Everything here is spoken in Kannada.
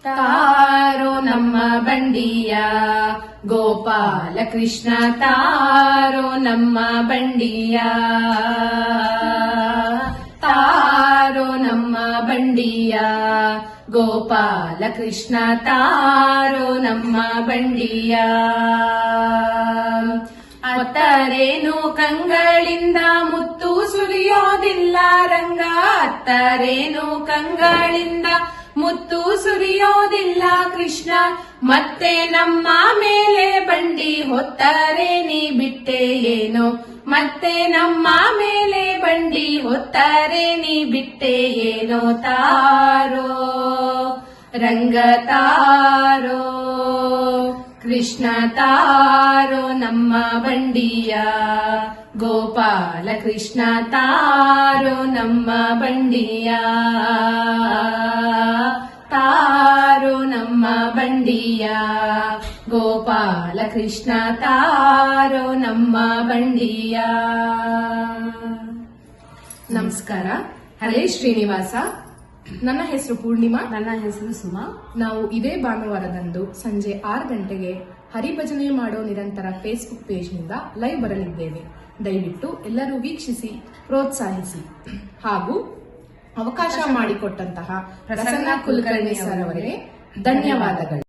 ತಾರೋ ನಮ್ಮ ಬಂಡಿಯ ಗೋಪಾಲ ಕೃಷ್ಣ ತಾರೋ ನಮ್ಮ ಬಂಡಿಯ ತಾರೋ ನಮ್ಮ ಬಂಡಿಯ ಗೋಪಾಲ ಕೃಷ್ಣ ತಾರೋ ನಮ್ಮ ಬಂಡಿಯ ಅತ್ತರೇನು ಕಂಗಳಿಂದ ಮುತ್ತು ಸುರಿಯೋದಿಲ್ಲ ರಂಗ ಅತ್ತರೇನು ಕಂಗಳಿಂದ ಮುತ್ತು ಸುರಿಯೋದಿಲ್ಲ ಕೃಷ್ಣ ಮತ್ತೆ ನಮ್ಮ ಮೇಲೆ ಬಂಡಿ ಹೊತ್ತರೆ ನೀ ಬಿಟ್ಟೆ ಏನೋ ಮತ್ತೆ ನಮ್ಮ ಮೇಲೆ ಬಂಡಿ ಹೊತ್ತರೆ ನೀ ಬಿಟ್ಟೆ ಏನೋ ತಾರೋ ರಂಗ ತಾರೋ ಕೃಷ್ಣ ತಾರೋ ನಮ್ಮ ಬಂಡಿಯ ಗೋಪಾಲ ಕೃಷ್ಣ ತಾರೋ ನಮ್ಮ ಬಂಡಿಯ ತಾರೋ ನಮ್ಮ ಬಂಡಿಯ ಗೋಪಾಲ ಕೃಷ್ಣ ತಾರೋ ನಮ್ಮ ಬಂಡಿಯ. ನಮಸ್ಕಾರ. ಹರೇ ಶ್ರೀನಿವಾಸ. ನನ್ನ ಹೆಸರು ಪೂರ್ಣಿಮಾ. ನನ್ನ ಹೆಸರು ಸುಮಾ. ನಾವು ಇದೇ ಭಾನುವಾರದಂದು ಸಂಜೆ 6 ಗಂಟೆಗೆ ಹರಿಭಜನೆ ಮಾಡೋ ನಿರಂತರ ಫೇಸ್ಬುಕ್ ಪೇಜ್ನಿಂದ ಲೈವ್ ಬರಲಿದ್ದೇವೆ. ದಯವಿಟ್ಟು ಎಲ್ಲರೂ ವೀಕ್ಷಿಸಿ ಪ್ರೋತ್ಸಾಹಿಸಿ. ಹಾಗೂ ಅವಕಾಶ ಮಾಡಿಕೊಟ್ಟಂತಹ ಪ್ರಸನ್ನ ಕುಲಕರ್ಣಿ ಸರ್ ಅವರಿಗೆ ಧನ್ಯವಾದಗಳು.